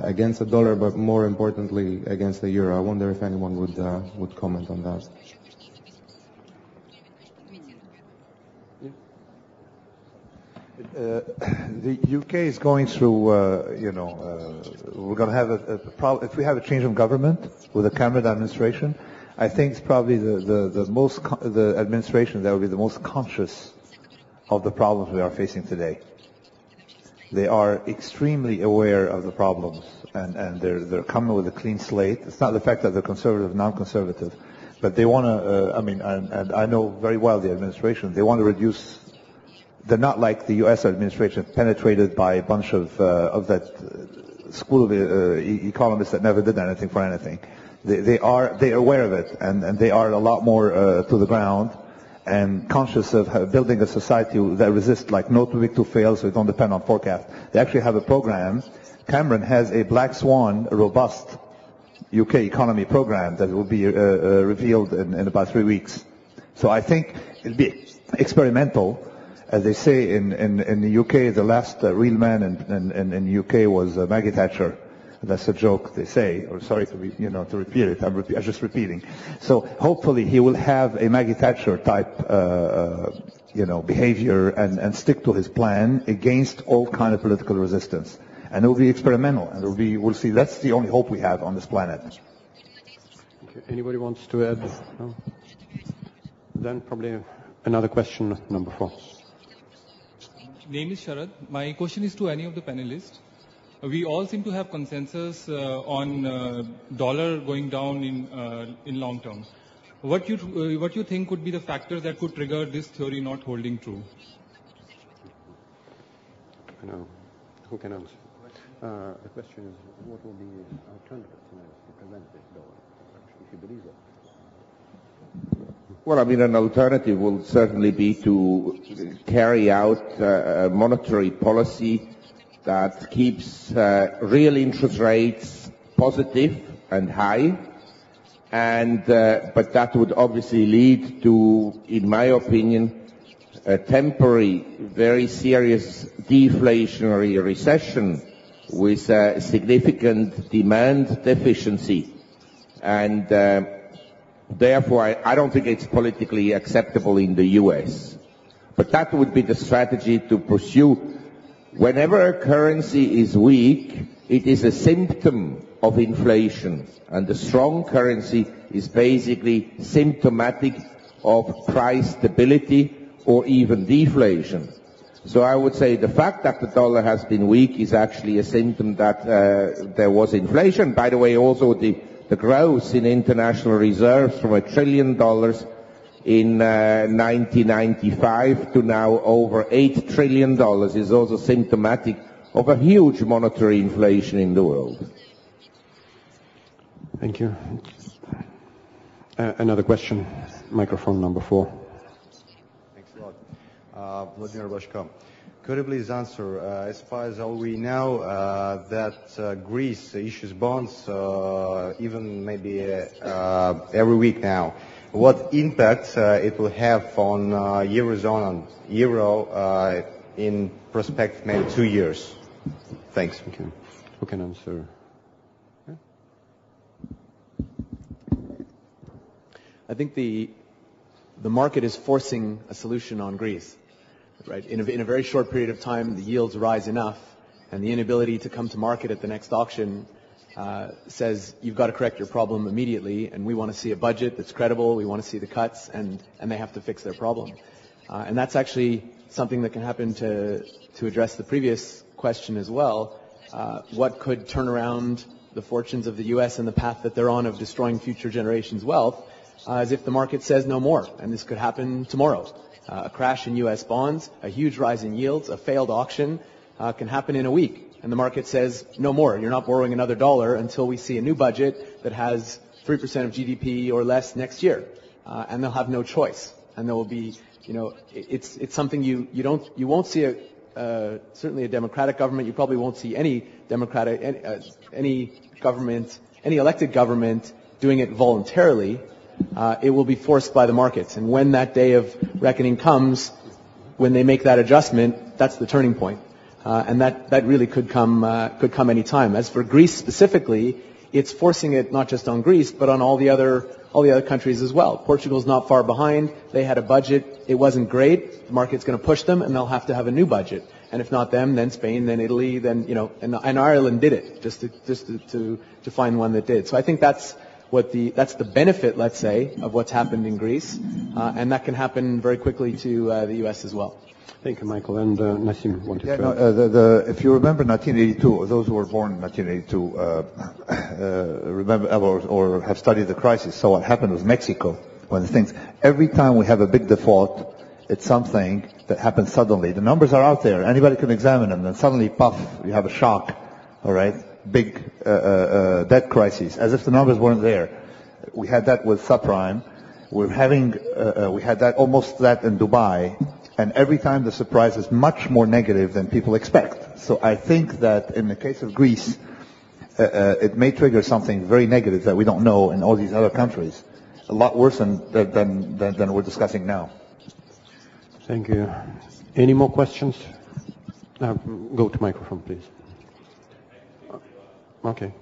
against the dollar, but more importantly against the euro. I wonder if anyone would comment on that. The UK is going through, we're going to have a problem. If we have a change of government with a Cameron administration, I think it's probably the administration that will be the most conscious of the problems we are facing today. They are extremely aware of the problems, and they're coming with a clean slate. It's not the fact that they're conservative, non-conservative, but they want to. And I know very well the administration. They want to reduce. They're not like the U.S. administration, penetrated by a bunch of that school of economists that never did anything for anything. They are aware of it, and they are a lot more to the ground and conscious of building a society that resists, like no too big to fail, so they don't depend on forecast. They actually have a program. Cameron has a black swan, a robust UK economy program that will be revealed in about 3 weeks. So I think it'll be experimental. As they say in the UK, the last real man in the UK was Maggie Thatcher. That's a joke, they say. Or sorry to repeat it. I'm just repeating. So hopefully he will have a Maggie Thatcher type, behavior and stick to his plan against all kind of political resistance. And it will be experimental. And we'll see. That's the only hope we have on this planet. Okay. Anybody wants to add? No? Then probably another question, number 4. Name is Sharad. My question is to any of the panelists. We all seem to have consensus on dollar going down in long term. What you think would be the factors that could trigger this theory not holding true? I know. Who can answer? The question is, what will be alternatives to prevent this dollar, if you believe it? Well, an alternative will certainly be to carry out a monetary policy that keeps real interest rates positive and high, but that would obviously lead to, in my opinion, a temporary, very serious deflationary recession with significant demand deficiency, and therefore I don't think it's politically acceptable in the US. But that would be the strategy to pursue. Whenever a currency is weak, it is a symptom of inflation, and the strong currency is basically symptomatic of price stability or even deflation. So I would say the fact that the dollar has been weak is actually a symptom that there was inflation. By the way, also the growth in international reserves from $1 trillion in 1995 to now over $8 trillion is also symptomatic of a huge monetary inflation in the world. Thank you. Another question, microphone number 4. Thanks a lot. Vladimir Bashko. Could you please answer, as far as all we know, that Greece issues bonds even maybe every week now. What impact it will have on Eurozone and Euro in prospect maybe 2 years? Thanks. Okay. Who can answer? Yeah. I think the market is forcing a solution on Greece. Right. In a very short period of time, the yields rise enough, and the inability to come to market at the next auction says you've got to correct your problem immediately, and we want to see a budget that's credible, we want to see the cuts, and they have to fix their problem. And that's actually something that can happen to address the previous question as well. What could turn around the fortunes of the U.S. and the path that they're on of destroying future generations' wealth as if the market says no more, and this could happen tomorrow. A crash in U.S. bonds, a huge rise in yields, a failed auction can happen in a week. And the market says, no more, you're not borrowing another dollar until we see a new budget that has 3% of GDP or less next year. And they'll have no choice. And there will be, it's something you won't see certainly a democratic government. You probably won't see any elected government doing it voluntarily. It will be forced by the markets. And when that day of reckoning comes, when they make that adjustment, that's the turning point. And that really could come any time. As for Greece specifically, it's forcing it not just on Greece, but on all the other countries as well. Portugal's not far behind. They had a budget. It wasn't great. The market's going to push them, and they'll have to have a new budget. And if not them, then Spain, then Italy, then, and Ireland did it, just to find one that did. So I think that's the benefit, let's say, of what's happened in Greece, and that can happen very quickly to the U.S. as well. Thank you, Michael. And Nassim wanted to... if you remember 1982, those who were born in 1982 remember or have studied the crisis. So what happened was Mexico, every time we have a big default, it's something that happens suddenly. The numbers are out there. Anybody can examine them. And suddenly, puff, you have a shock. All right? Big debt crisis, as if the numbers weren't there. We had that with subprime. We had that almost in Dubai. And every time the surprise is much more negative than people expect. So I think that in the case of Greece, it may trigger something very negative that we don't know in all these other countries. A lot worse than we're discussing now. Thank you. Any more questions? Go to microphone, please. Okay.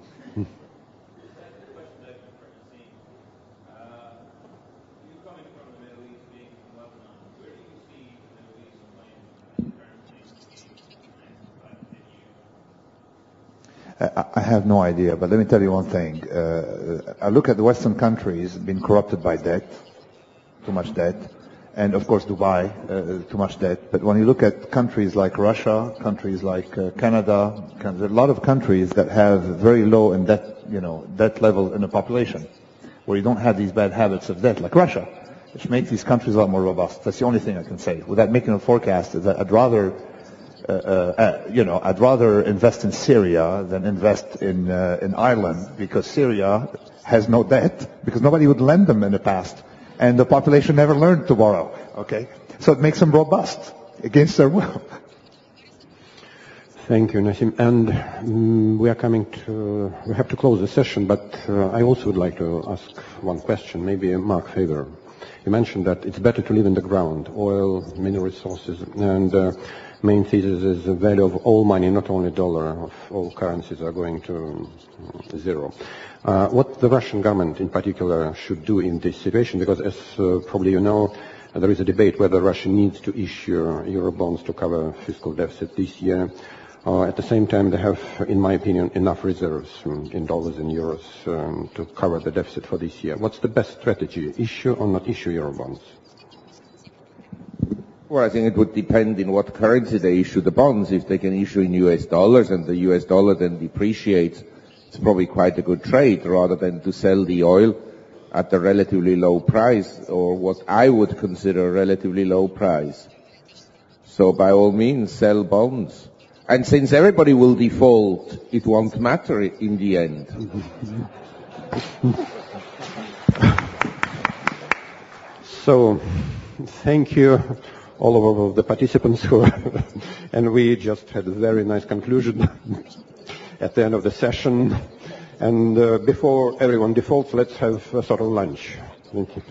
I have no idea, but let me tell you one thing. I look at the Western countries being corrupted by debt, too much debt, and of course Dubai, too much debt. But when you look at countries like Russia, countries like Canada, there are a lot of countries that have very low in debt level in the population, where you don't have these bad habits of debt, like Russia, which makes these countries a lot more robust. That's the only thing I can say. Without making a forecast, is that I'd rather invest in Syria than invest in Ireland, because Syria has no debt, because nobody would lend them in the past, and the population never learned to borrow. Okay, so it makes them robust against their will. Thank you, Nassim. And we have to close the session, but I also would like to ask one question, maybe Marc Faber. You mentioned that it's better to live in the ground, oil, mineral resources, and main thesis is the value of all money, not only dollar, of all currencies are going to zero. What the Russian government in particular should do in this situation, because as probably you know, there is a debate whether Russia needs to issue euro bonds to cover fiscal deficit this year. At the same time, they have, in my opinion, enough reserves in dollars and euros to cover the deficit for this year. What's the best strategy, issue or not issue euro bonds? Well, I think it would depend in what currency they issue the bonds. If they can issue in US dollars and the US dollar then depreciates, it's probably quite a good trade, rather than to sell the oil at a relatively low price, or what I would consider a relatively low price. So by all means, sell bonds. And since everybody will default, it won't matter in the end. So, thank you all of the participants and we just had a very nice conclusion at the end of the session. And before everyone defaults, let's have a sort of lunch. Thank you.